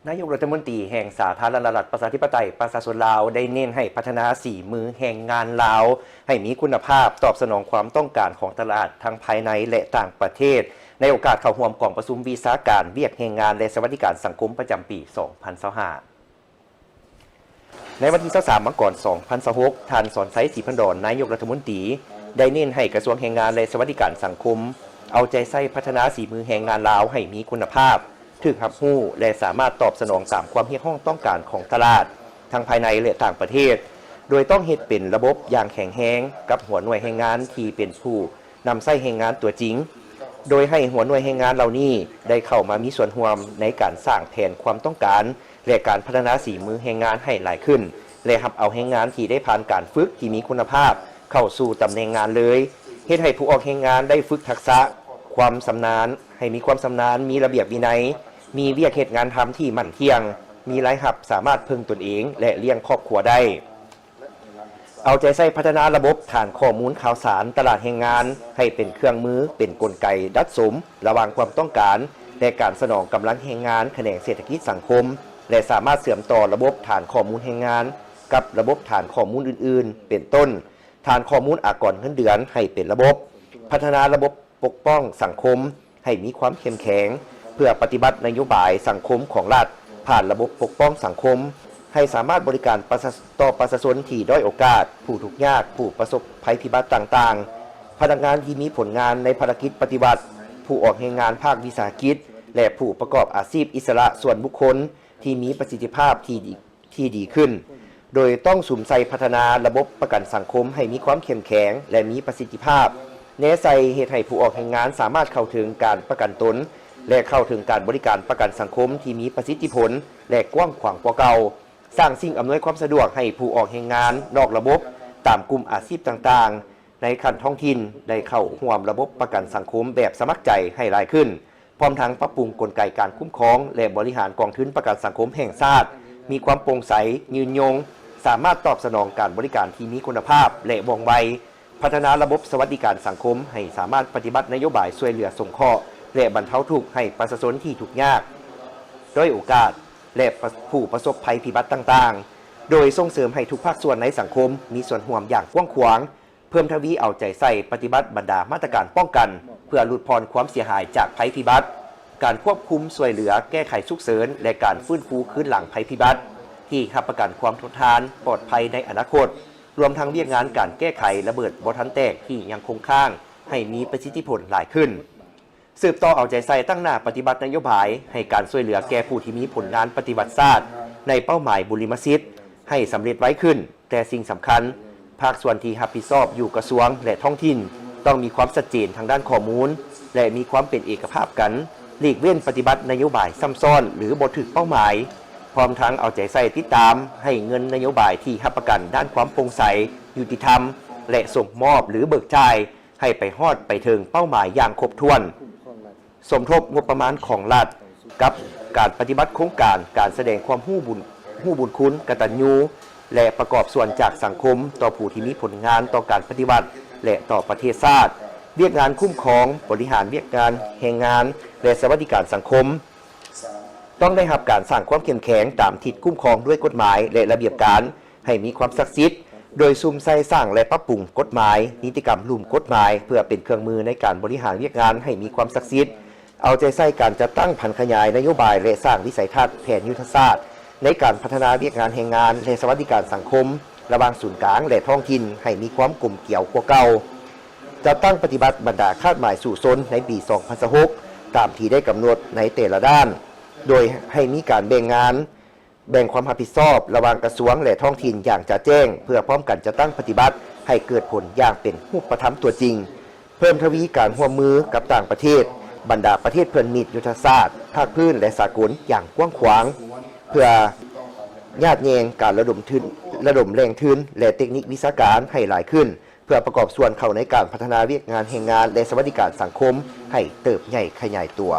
นายกรัฐมนตรีแห่งสาธารณรัฐประชาธิปไตยประชาชนลาวได้เน้นให้พัฒนาสีมือแห่งงานลาวให้มีคุณภาพตอบสนองความต้องการของตลาดทั้งภายในและต่างประเทศในโอกาสเข้าร่วมกองประชุมวิชาการเวียกแรงงานและสวัสดิการสังคมประจำปี 2025 ในวันที่ 23 มกราคม 2026 ท่านสอนไซศรีพันดรนายกรัฐมนตรีได้เน้นให้กระทรวงแรงงานและสวัสดิการสังคมเอาใจใส่พัฒนาสีมือแรงงานลาวให้มีคุณภาพถึกรับรู้และสามารถตอบสนองตามความเรียกร้องต้องการของตลาดทั้งภายในและต่างประเทศโดยต้องเฮ็ดเป็นระบบอย่างแข็งแรงกับหัวหน่วยแรงงานที่เป็นผู้นำใช้แรงงานตัวจริงโดยให้หัวหน่วยแรงงานเหล่านี้ได้เข้ามามีส่วนร่วมในการสร้างแผนความต้องการและการพัฒนาสีมือแรงงานให้หลายขึ้นและรับเอาแรงงานที่ได้ผ่านการฝึกที่มีคุณภาพเข้าสู่ตำแหน่งงานเลยเฮ็ดให้ผู้ออกแรงงานได้ฝึกทักษะความชำนาญให้มีความชำนาญมีระเบียบวินัยมีเวียกเหตุงานทำที่มั่นเที่ยงมีรายรับสามารถพึ่งตนเองและเลี้ยงครอบครัวได้เอาใจใส่พัฒนาระบบฐานข้อมูลข่าวสารตลาดแรงงานให้เป็นเครื่องมือเป็นกลไกดัดสมระหว่างความต้องการและการสนองกำลังแรงงานแขนงเศรษฐกิจสังคมและสามารถเชื่อมต่อระบบฐานข้อมูลแรงงานกับระบบฐานข้อมูลอื่นๆเป็นต้นฐานข้อมูลอากรเงินเดือนให้เป็นระบบพัฒนาระบบปกป้องสังคมให้มีความเข้มแข็งเพื่อปฏิบัตินโยบายสังคมของรัฐผ่านระบบปกป้องสังคมให้สามารถบริการต่อประชาชนที่ด้อยโอกาสผู้ทุกข์ยากผู้ประสบภัยพิบัติต่างๆพนักงานที่มีผลงานในภารกิจปฏิบัติผู้ออกแรงงานภาควิสาหกิจและผู้ประกอบอาชีพอิสระส่วนบุคคลที่มีประสิทธิภาพที่ดีขึ้นโดยต้องสุ่มใส่พัฒนาระบบประกันสังคมให้มีความเข้มแข็งและมีประสิทธิภาพแนะใส่เหตุให้ผู้ออกแรงงานสามารถเข้าถึงการประกันตนและเข้าถึงการบริการประกันสังคมที่มีประสิทธิผลและกว้างขวางกว่าเก่าสร้างสิ่งอำนวยความสะดวกให้ผู้ออกแรงงานนอกระบบตามกลุ่มอาชีพต่างๆในขั้นท้องถิ่นได้เข้าร่วมระบบประกันสังคมแบบสมัครใจให้หลายขึ้นพร้อมทั้งปรับปรุงกลไกการคุ้มครองและบริหารกองทุนประกันสังคมแห่งชาติมีความโปร่งใสยืนยงสามารถตอบสนองการบริการที่มีคุณภาพและว่องไวพัฒนาระบบสวัสดิการสังคมให้สามารถปฏิบัตินโยบายช่วยเหลือสงเคราะห์และบรรเทาทุกข์ให้ประชาชนที่ทุกข์ยากด้อยโอกาสและผู้ประสบภัยพิบัติต่างๆโดยส่งเสริมให้ทุกภาคส่วนในสังคมมีส่วนร่วมอย่างกว้างขวางเพิ่มทวีเอาใจใส่ปฏิบัติบรรดามาตรการป้องกันเพื่อลดพรความเสียหายจากภัยพิบัติการควบคุมช่วยเหลือแก้ไขฉุกเฉินและการฟื้นฟูคืนหลังภัยพิบัติที่ค้ำประกันความทนทานปลอดภัยในอนาคตรวมทั้งเรียกงานการแก้ไขระเบิดบ่ทันแตกที่ยังคงค้างให้มีประสิทธิผลหลายขึ้นสืบต่อเอาใจใส่ตั้งหน้าปฏิบัตินโยบายให้การช่วยเหลือแก่ผู้ที่มีผลงานปฏิบัติศาสตร์ในเป้าหมายบุริมสิทธิ์ให้สำเร็จไว้ขึ้นแต่สิ่งสำคัญภาคส่วนที่รับผิดชอบอยู่กระทรวงและท้องถิ่นต้องมีความชัดเจนทางด้านข้อมูลและมีความเป็นเอกภาพกันหลีกเว้นปฏิบัตินโยบายซ้ำซ้อนหรือบ่ถึกเป้าหมายพร้อมทั้งเอาใจใส่ติดตามให้เงินนโยบายที่รับประกันด้านความโปร่งใสยุติธรรมและส่งมอบหรือเบิกจ่ายให้ไปฮอดไปถึงเป้าหมายอย่างครบถ้วนสมทบงบประมาณของรัฐกับการปฏิบัติโครงการการแสดงความรู้บุญคุณกตัญญูและประกอบส่วนจากสังคมต่อผู้ที่มีผลงานต่อการปฏิบัติและต่อประเทศชาติเวียกงานคุ้มครองบริหารเวียกงานแรงงานและสวัสดิการสังคมต้องได้รับการสร้างความเข้มแข็งตามทิศคุ้มครองด้วยกฎหมายและระเบียบการให้มีความศักดิ์สิทธิ์โดยซุ่มใส่สร้างและปรับปรุงกฎหมายนิติกรรมลุ่มกฎหมายเพื่อเป็นเครื่องมือในการบริหารเวียกงานให้มีความศักดิ์สิทธิ์เอาใจใส่การจัดตั้งผันขยายนโยบายและสร้างวิสัยทัศน์แผนยุทธศาสตร์ในการพัฒนาเวียกงานแรงงานและสวัสดิการสังคมระหว่างศูนย์กลางและท้องถิ่นให้มีความกลมเกี่ยวกว่าเก่าจะตั้งปฏิบัติบรรดาคาดหมายสู่ซนในปี 2026 ตามที่ได้กำหนดในแต่ละด้านโดยให้มีการแบ่งความรับผิดชอบระหว่างกระทรวงและท้องถิ่นอย่างจะแจ้งเพื่อพร้อมกันจะตั้งปฏิบัติให้เกิดผลอย่างเป็นรูปธรรมตัวจริงเพิ่มทวีการร่วมมือกับต่างประเทศบรรดาประเทศเพื่อนมิตรยุทธศาสตร์ภาคพื้นและสากลอย่างกว้างขวางเพื่อญาติแยงการระดมแรงทุนและเทคนิควิชาการให้หลายขึ้นเพื่อประกอบส่วนเข้าในการพัฒนาเวียกงานแรงงานและสวัสดิการสังคมให้เติบใหญ่ขยายตัว